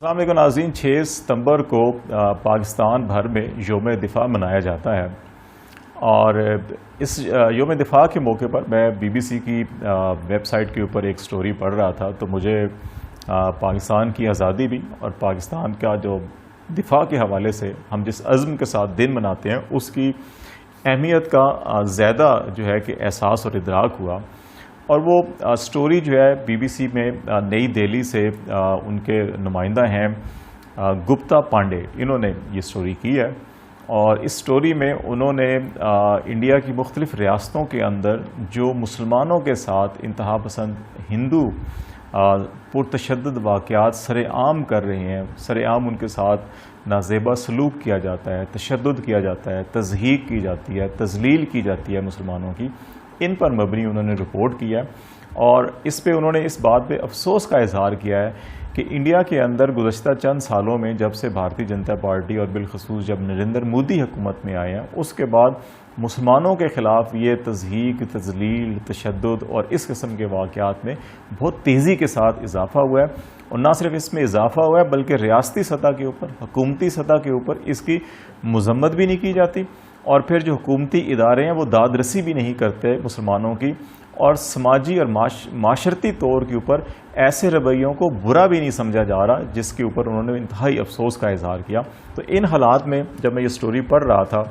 السلام علیکم ناظرین، 6 ستمبر کو پاکستان بھر میں یوم دفاع منایا جاتا ہے اور اس یوم دفاع کے موقع پر میں بی بی سی کی ویب سائٹ کے اوپر ایک سٹوری پڑھ رہا تھا تو مجھے پاکستان کی آزادی بھی اور پاکستان کا جو دفاع کے حوالے سے ہم جس عزم کے ساتھ دن مناتے ہیں اس کی اہمیت کا زیادہ جو ہے کہ احساس اور ادراک ہوا۔ اور وہ سٹوری جو ہے بی بی سی میں نئی دہلی سے ان کے نمائندہ ہیں گپتا پانڈے، انہوں نے یہ سٹوری کی ہے اور اس سٹوری میں انہوں نے انڈیا کی مختلف ریاستوں کے اندر جو مسلمانوں کے ساتھ انتہا پسند ہندو پرتشدد واقعات سر عام کر رہے ہیں، سر عام ان کے ساتھ نازیبا سلوک کیا جاتا ہے، تشدد کیا جاتا ہے، تضحیک کی جاتی ہے، تذلیل کی جاتی ہے مسلمانوں کی، ان پر مبنی انہوں نے رپورٹ کیا اور اس پہ انہوں نے اس بات پہ افسوس کا اظہار کیا ہے کہ انڈیا کے اندر گزشتہ چند سالوں میں جب سے بھارتی جنتا پارٹی اور بالخصوص جب نریندر مودی حکومت میں آئے ہیں اس کے بعد مسلمانوں کے خلاف یہ تضحیک، تذلیل، تشدد اور اس قسم کے واقعات میں بہت تیزی کے ساتھ اضافہ ہوا ہے۔ اور نہ صرف اس میں اضافہ ہوا ہے بلکہ ریاستی سطح کے اوپر، حکومتی سطح کے اوپر اس کی مذمت بھی نہیں کی جاتی اور پھر جو حکومتی ادارے ہیں وہ داد رسی بھی نہیں کرتے مسلمانوں کی، اور سماجی اور معاشرتی طور کے اوپر ایسے رویوں کو برا بھی نہیں سمجھا جا رہا جس کے اوپر انہوں نے انتہائی افسوس کا اظہار کیا۔ تو ان حالات میں جب میں یہ سٹوری پڑھ رہا تھا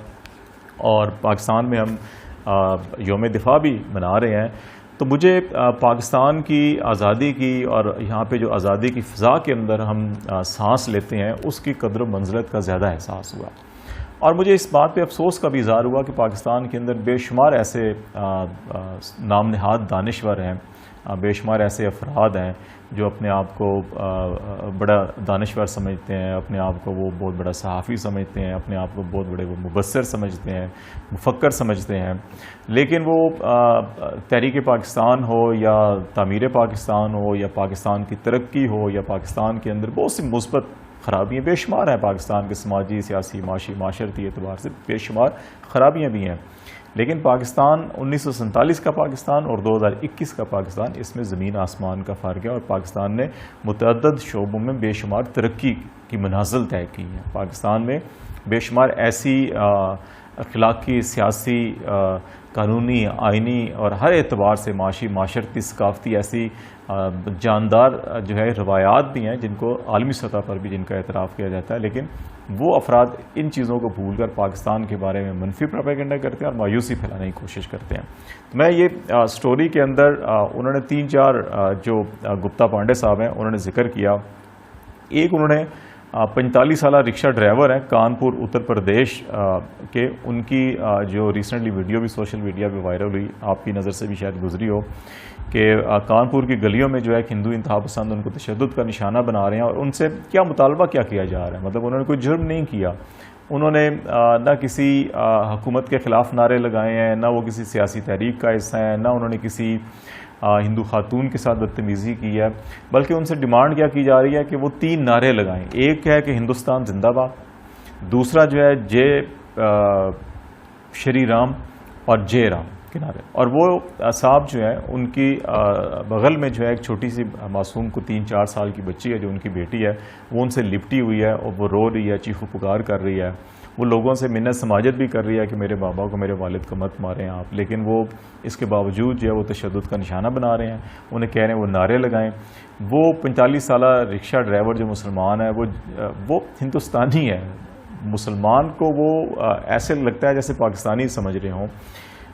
اور پاکستان میں ہم یوم دفاع بھی منا رہے ہیں تو مجھے پاکستان کی آزادی کی اور یہاں پہ جو آزادی کی فضا کے اندر ہم سانس لیتے ہیں اس کی قدر و منزلت کا زیادہ احساس ہوا اور مجھے اس بات پہ افسوس کا بھی اظہار ہوا کہ پاکستان کے اندر بے شمار ایسے نام نہاد دانشور ہیں، بے شمار ایسے افراد ہیں جو اپنے آپ کو بڑا دانشور سمجھتے ہیں، اپنے آپ کو وہ بہت بڑا صحافی سمجھتے ہیں، اپنے آپ کو بہت بڑے وہ مبصر سمجھتے ہیں، مفکر سمجھتے ہیں، لیکن وہ تحریک پاکستان ہو یا تعمیر پاکستان ہو یا پاکستان کی ترقی ہو یا پاکستان کے اندر بہت سی مثبت خرابیاں بے شمار ہیں، پاکستان کے سماجی، سیاسی، معاشی، معاشرتی اعتبار سے بے شمار خرابیاں بھی ہیں، لیکن پاکستان 1947 کا پاکستان اور 2021 کا پاکستان، اس میں زمین آسمان کا فرق ہے اور پاکستان نے متعدد شعبوں میں بے شمار ترقی کی منازل طے کی ہیں۔ پاکستان میں بے شمار ایسی اخلاقی، سیاسی، قانونی، آئینی اور ہر اعتبار سے معاشی، معاشرتی، ثقافتی ایسی جاندار جو ہے روایات بھی ہیں جن کو عالمی سطح پر بھی جن کا اعتراف کیا جاتا ہے، لیکن وہ افراد ان چیزوں کو بھول کر پاکستان کے بارے میں منفی پروپیگنڈا کرتے ہیں اور مایوسی پھیلانے کی کوشش کرتے ہیں۔ میں یہ سٹوری کے اندر انہوں نے 3-4 جو گپتا پانڈے صاحب ہیں انہوں نے ذکر کیا۔ ایک انہوں نے 45 سالہ رکشہ ڈرائیور ہیں کانپور اتر پردیش کے، ان کی جو ریسنٹلی ویڈیو بھی سوشل میڈیا پہ وائرل ہوئی، آپ کی نظر سے بھی شاید گزری ہو، کہ کانپور کی گلیوں میں جو ہے ہندو انتہا پسند ان کو تشدد کا نشانہ بنا رہے ہیں اور ان سے کیا مطالبہ کیا جا رہا ہے، مطلب انہوں نے کوئی جرم نہیں کیا، انہوں نے نہ کسی حکومت کے خلاف نعرے لگائے ہیں، نہ وہ کسی سیاسی تحریک کا حصہ ہیں، نہ انہوں نے کسی ہندو خاتون کے ساتھ بدتمیزی کی ہے، بلکہ ان سے ڈیمانڈ کیا کی جا رہی ہے کہ وہ 3 نعرے لگائیں۔ ایک ہے کہ ہندوستان زندہ باد، دوسرا جو ہے جے شری رام اور جے رام کے نعرے، اور وہ صاحب جو ہے ان کی بغل میں جو ہے ایک چھوٹی سی معصوم کو 3-4 سال کی بچی ہے جو ان کی بیٹی ہے، وہ ان سے لپٹی ہوئی ہے اور وہ رو رہی ہے، چیخ و پکار کر رہی ہے، وہ لوگوں سے منت سماجت بھی کر رہی ہے کہ میرے بابا کو، میرے والد کو مت ماریں آپ، لیکن وہ اس کے باوجود جو ہے وہ تشدد کا نشانہ بنا رہے ہیں، انہیں کہہ رہے ہیں وہ نعرے لگائیں۔ وہ 45 سالہ رکشہ ڈرائیور جو مسلمان ہے وہ ہندوستانی ہے، مسلمان کو وہ ایسے لگتا ہے جیسے پاکستانی سمجھ رہے ہوں،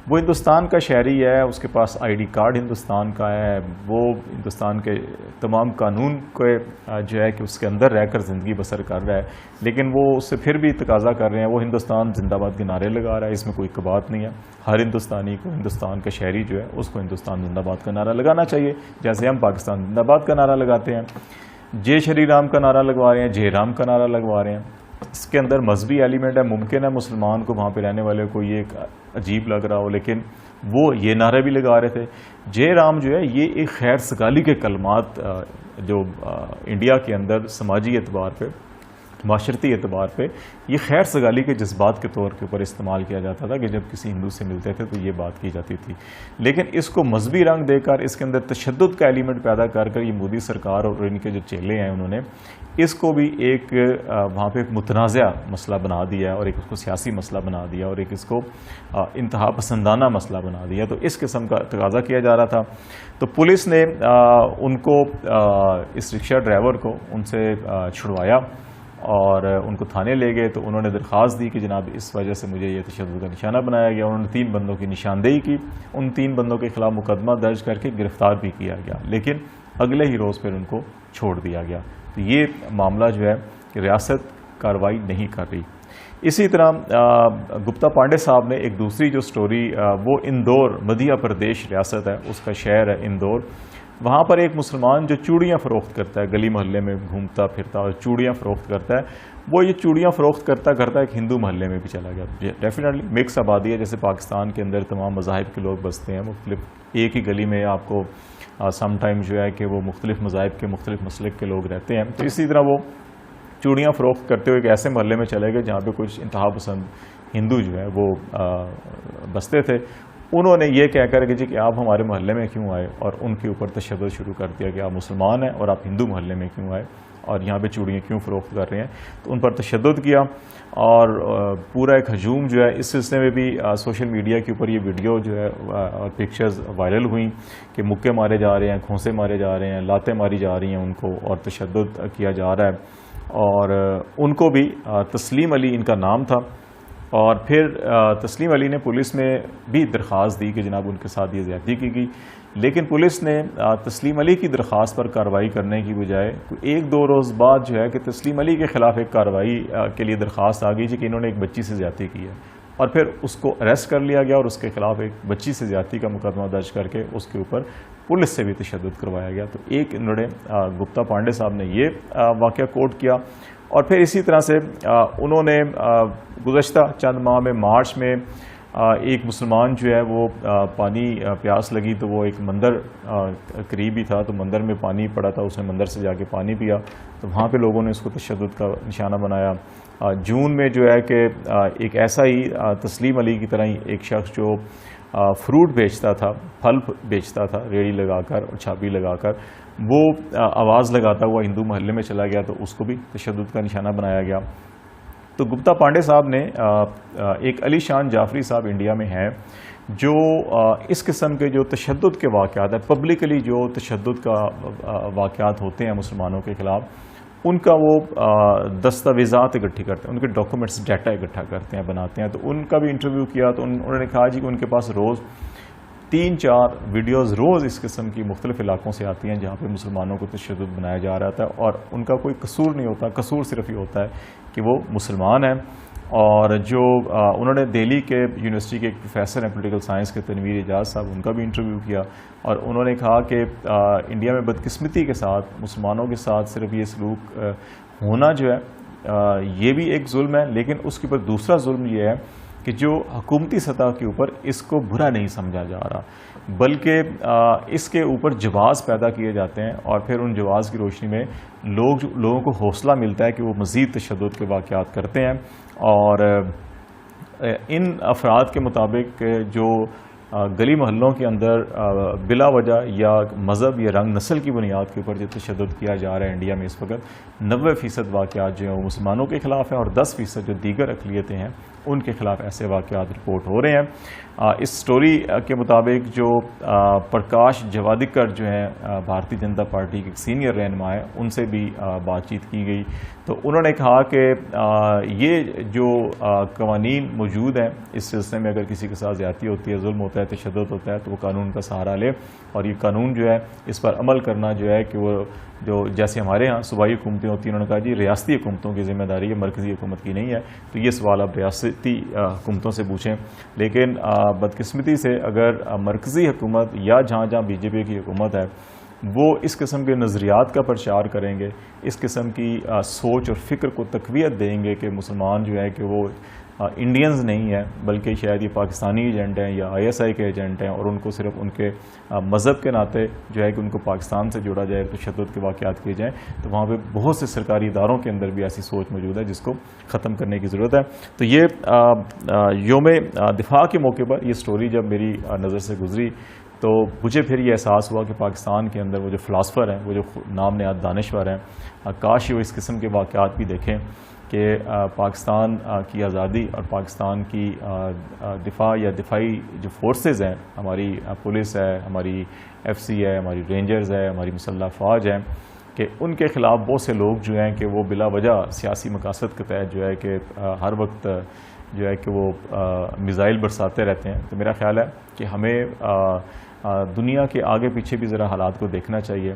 وہ ہندوستان کا شہری ہے، اس کے پاس آئی ڈی کارڈ ہندوستان کا ہے، وہ ہندوستان کے تمام قانون کو جو ہے کہ اس کے اندر رہ کر زندگی بسر کر رہا ہے، لیکن وہ اس سے پھر بھی تقاضا کر رہے ہیں، وہ ہندوستان زندہ باد کے نعرے لگا رہا ہے۔ اس میں کوئی بات نہیں ہے، ہر ہندوستانی کو، ہندوستان کا شہری جو ہے اس کو ہندوستان زندہ باد کا نعرہ لگانا چاہیے، جیسے ہم پاکستان زندہ باد کا نعرہ لگاتے ہیں۔ جے شری رام کا نعرہ لگوا رہے ہیں، جے رام کا نعرہ لگوا رہے ہیں، اس کے اندر مذہبی ایلیمنٹ ہے، ممکن ہے مسلمان کو وہاں پہ رہنے والے کو یہ ایک عجیب لگ رہا ہو، لیکن وہ یہ نعرے بھی لگا رہے تھے۔ جے رام جو ہے یہ ایک خیر سگالی کے کلمات جو انڈیا کے اندر سماجی اعتبار پہ معاشرتی اعتبار پہ یہ خیر سگالی کے جذبات کے طور کے اوپر استعمال کیا جاتا تھا کہ جب کسی ہندو سے ملتے تھے تو یہ بات کی جاتی تھی. لیکن اس کو مذہبی رنگ دے کر اس کے اندر تشدد کا ایلیمنٹ پیدا کر کر یہ مودی سرکار اور ان کے جو چیلے ہیں انہوں نے اس کو بھی ایک وہاں پہ ایک متنازع مسئلہ بنا دیا ہے اور ایک اس کو سیاسی مسئلہ بنا دیا اور ایک اس کو انتہا پسندانہ مسئلہ بنا دیا. تو اس قسم کا تقاضا کیا جا رہا تھا. تو پولیس نے ان کو اس رکشہ ڈرائیور کو ان سے چھڑوایا اور ان کو تھانے لے گئے. تو انہوں نے درخواست دی کہ جناب اس وجہ سے مجھے یہ تشدد کا نشانہ بنایا گیا. انہوں نے 3 بندوں کی نشاندہی کی. ان 3 بندوں کے خلاف مقدمہ درج کر کے گرفتار بھی کیا گیا, لیکن اگلے ہی روز پھر ان کو چھوڑ دیا گیا. تو یہ معاملہ جو ہے کہ ریاست کارروائی نہیں کر رہی. اسی طرح گپتا پانڈے صاحب نے ایک دوسری جو سٹوری, وہ اندور مدھیہ پردیش ریاست ہے, اس کا شہر ہے اندور. وہاں پر ایک مسلمان جو چوڑیاں فروخت کرتا ہے, گلی محلے میں گھومتا پھرتا اور چوڑیاں فروخت کرتا ہے, وہ یہ چوڑیاں فروخت کرتا کرتا ایک ہندو محلے میں بھی چلا گیا. ڈیفینیٹلی مکس آبادی ہے, جیسے پاکستان کے اندر تمام مذاہب کے لوگ بستے ہیں. مختلف ایک ہی گلی میں آپ کو سم ٹائم جو ہے کہ وہ مختلف مذاہب کے مختلف مسلک کے لوگ رہتے ہیں. تو اسی طرح وہ چوڑیاں فروخت کرتے ہوئے ایک ایسے محلے میں چلے گئے جہاں پہ کچھ انتہا پسند ہندو جو ہے وہ بستے تھے. انہوں نے یہ کہہ کر کہ جی کہ آپ ہمارے محلے میں کیوں آئے, اور ان کے اوپر تشدد شروع کر دیا کہ آپ مسلمان ہیں اور آپ ہندو محلے میں کیوں آئے اور یہاں پہ چوڑیاں کیوں فروخت کر رہے ہیں. تو ان پر تشدد کیا اور پورا ایک ہجوم جو ہے. اس سلسلے میں بھی سوشل میڈیا کے اوپر یہ ویڈیو جو ہے اور پکچرز وائرل ہوئیں کہ مکے مارے جا رہے ہیں, کھونسے مارے جا رہے ہیں, لاتیں ماری جا رہی ہیں ان کو, اور تشدد کیا جا رہا ہے. اور ان کو بھی تسلیم علی ان کا نام تھا. اور پھر تسلیم علی نے پولیس میں بھی درخواست دی کہ جناب ان کے ساتھ یہ زیادتی کی گئی, لیکن پولیس نے تسلیم علی کی درخواست پر کارروائی کرنے کی بجائے 1-2 روز بعد جو ہے کہ تسلیم علی کے خلاف ایک کارروائی کے لیے درخواست آ گئی کہ انہوں نے ایک بچی سے زیادتی کی ہے, اور پھر اس کو اریسٹ کر لیا گیا اور اس کے خلاف ایک بچی سے زیادتی کا مقدمہ درج کر کے اس کے اوپر پولیس سے بھی تشدد کروایا گیا. تو ایک انہوں نے گپتا پانڈے صاحب نے یہ واقعہ کوٹ کیا. اور پھر اسی طرح سے انہوں نے گزشتہ چند ماہ میں مارچ میں ایک مسلمان جو ہے وہ پانی پیاس لگی تو وہ ایک مندر قریب ہی تھا, تو مندر میں پانی پڑا تھا, اس نے مندر سے جا کے پانی پیا, تو وہاں پہ لوگوں نے اس کو تشدد کا نشانہ بنایا. جون میں جو ہے کہ ایک ایسا ہی تسلیم علی کی طرح ہی ایک شخص جو فروٹ بیچتا تھا, پھل بیچتا تھا ریڑھی لگا کر اور چھابی لگا کر, وہ آواز لگاتا ہوا ہندو محلے میں چلا گیا, تو اس کو بھی تشدد کا نشانہ بنایا گیا. تو گپتا پانڈے صاحب نے ایک علی شان جعفری صاحب انڈیا میں ہیں جو اس قسم کے جو تشدد کے واقعات ہیں, پبلکلی جو تشدد کا واقعات ہوتے ہیں مسلمانوں کے خلاف, ان کا وہ دستاویزات اکٹھی کرتے ہیں, ان کے ڈاکومنٹس ڈیٹا اکٹھا کرتے ہیں, بناتے ہیں. تو ان کا بھی انٹرویو کیا تو انہوں نے کہا جی کہ ان کے پاس روز 3-4 ویڈیوز روز اس قسم کی مختلف علاقوں سے آتی ہیں جہاں پہ مسلمانوں کو تشدد بنایا جا رہا تھا, اور ان کا کوئی قصور نہیں ہوتا. قصور صرف یہ ہوتا ہے کہ وہ مسلمان ہیں. اور جو انہوں نے دہلی کے یونیورسٹی کے ایک پروفیسر ہیں پولیٹیکل سائنس کے تنویر اعجاز صاحب, ان کا بھی انٹرویو کیا, اور انہوں نے کہا کہ انڈیا میں بدقسمتی کے ساتھ مسلمانوں کے ساتھ صرف یہ سلوک ہونا جو ہے یہ بھی ایک ظلم ہے, لیکن اس کے اوپر دوسرا ظلم یہ ہے کہ جو حکومتی سطح کے اوپر اس کو برا نہیں سمجھا جا رہا, بلکہ اس کے اوپر جواز پیدا کیے جاتے ہیں, اور پھر ان جواز کی روشنی میں لوگوں کو حوصلہ ملتا ہے کہ وہ مزید تشدد کے واقعات کرتے ہیں. اور ان افراد کے مطابق جو گلی محلوں کے اندر بلا وجہ یا مذہب یا رنگ نسل کی بنیاد کے اوپر جو تشدد کیا جا رہا ہے انڈیا میں اس وقت 90% واقعات جو ہیں وہ مسلمانوں کے خلاف ہیں, اور 10% جو دیگر اقلیتیں ہیں ان کے خلاف ایسے واقعات رپورٹ ہو رہے ہیں. اس سٹوری کے مطابق جو پرکاش جواڈیکر جو ہیں بھارتی جنتا پارٹی کے سینئر رہنما ہیں, ان سے بھی بات چیت کی گئی. تو انہوں نے کہا کہ یہ جو قوانین موجود ہیں اس سلسلے میں اگر کسی کے ساتھ زیادتی ہوتی ہے, ظلم ہوتا ہے, تشدد ہوتا ہے, تو وہ قانون کا سہارا لے, اور یہ قانون جو ہے اس پر عمل کرنا جو ہے کہ وہ جو جیسے ہمارے ہاں صوبائی حکومتیں ہوتی ہیں, انہوں نے کہا جی ریاستی حکومتوں کی ذمہ داری ہے, مرکزی حکومت کی نہیں ہے. تو یہ سوال آپ ریاستی حکومتوں سے پوچھیں. لیکن بدقسمتی سے اگر مرکزی حکومت یا جہاں جہاں بی جے پی کی حکومت ہے وہ اس قسم کے نظریات کا پرچار کریں گے, اس قسم کی سوچ اور فکر کو تقویت دیں گے کہ مسلمان جو ہے کہ وہ انڈینز نہیں ہیں بلکہ شاید یہ پاکستانی ایجنٹ ہیں یا ISI کے ایجنٹ ہیں، اور ان کو صرف ان کے مذہب کے ناطے جو ہے کہ ان کو پاکستان سے جوڑا جائے، تشدد کے واقعات کیے جائیں، تو وہاں پہ بہت سے سرکاری اداروں کے اندر بھی ایسی سوچ موجود ہے جس کو ختم کرنے کی ضرورت ہے۔ تو یہ یوم دفاع کے موقع پر یہ سٹوری جب میری نظر سے گزری تو مجھے پھر یہ احساس ہوا کہ پاکستان کے اندر وہ جو فلاسفر ہیں، وہ جو نام نہاد دانشور ہیں، کاش وہ اس قسم کے واقعات بھی دیکھیں کہ پاکستان کی آزادی اور پاکستان کی دفاع یا دفاعی جو فورسز ہیں، ہماری پولیس ہے، ہماری FC ہے، ہماری رینجرز ہے، ہماری مسلح افواج ہیں، کہ ان کے خلاف بہت سے لوگ جو ہیں کہ وہ بلا وجہ سیاسی مقاصد کے تحت جو ہے کہ ہر وقت جو ہے کہ وہ میزائل برساتے رہتے ہیں۔ تو میرا خیال ہے کہ ہمیں دنیا کے آگے پیچھے بھی ذرا حالات کو دیکھنا چاہیے،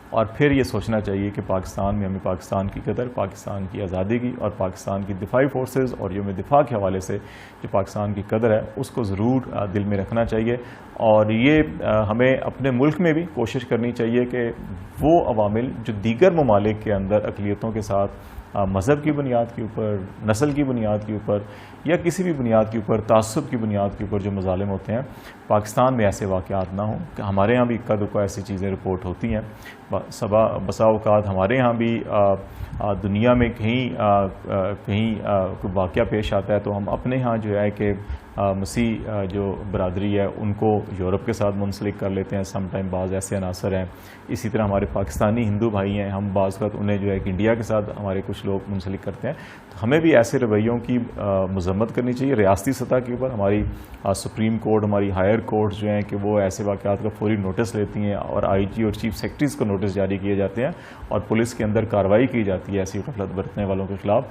اور پھر یہ سوچنا چاہیے کہ پاکستان میں ہمیں پاکستان کی قدر، پاکستان کی آزادی کی اور پاکستان کی دفاعی فورسز اور یوم دفاع کے حوالے سے جو پاکستان کی قدر ہے اس کو ضرور دل میں رکھنا چاہیے، اور یہ ہمیں اپنے ملک میں بھی کوشش کرنی چاہیے کہ وہ عوامل جو دیگر ممالک کے اندر اقلیتوں کے ساتھ مذہب کی بنیاد کے اوپر، نسل کی بنیاد کے اوپر یا کسی بھی بنیاد کے اوپر، تعصب کی بنیاد کے اوپر جو مظالم ہوتے ہیں، پاکستان میں ایسے واقعات نہ ہوں کہ ہمارے ہاں بھی اکا دکا ایسی چیزیں رپورٹ ہوتی ہیں۔ بسا اوقات ہمارے ہاں بھی دنیا میں کہیں کوئی واقعہ پیش آتا ہے تو ہم اپنے ہاں جو ہے کہ مسیح جو برادری ہے ان کو یورپ کے ساتھ منسلک کر لیتے ہیں، سم ٹائم بعض ایسے عناصر ہیں۔ اسی طرح ہمارے پاکستانی ہندو بھائی ہیں، ہم بعض وقت انہیں جو ہے کہ انڈیا کے ساتھ ہمارے کچھ لوگ منسلک کرتے ہیں۔ تو ہمیں بھی ایسے رویوں کی مذمت کرنی چاہیے ریاستی سطح کے اوپر۔ ہماری سپریم کورٹ، ہماری ہائر کورٹ جو ہیں کہ وہ ایسے واقعات کا فوری نوٹس لیتی ہیں، اور IG اور چیف سیکرٹریز کو نوٹس جاری کیے جاتے ہیں، اور پولیس کے اندر کارروائی کی جاتی ہے ایسی غفلت برتنے والوں کے خلاف۔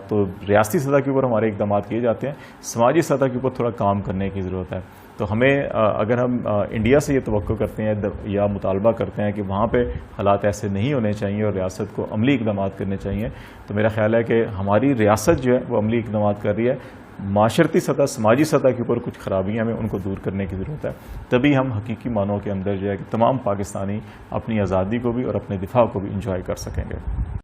تو ریاستی سطح کے اوپر ہمارے اقدامات کیے جاتے ہیں، سماجی سطح کے اوپر تھوڑا کام کرنے کی ضرورت ہے۔ تو ہمیں اگر ہم انڈیا سے یہ توقع کرتے ہیں یا مطالبہ کرتے ہیں کہ وہاں پہ حالات ایسے نہیں ہونے چاہیے اور ریاست کو عملی اقدامات کرنے چاہیے، تو میرا خیال ہے کہ ہماری ریاست جو ہے وہ عملی اقدامات کر رہی ہے۔ معاشرتی سطح، سماجی سطح کے اوپر کچھ خرابیاں ہمیں ان کو دور کرنے کی ضرورت ہے، تبھی ہم حقیقی معنوں کے اندر جو ہے کہ تمام پاکستانی اپنی آزادی کو بھی اور اپنے دفاع کو بھی انجوائے کر سکیں گے۔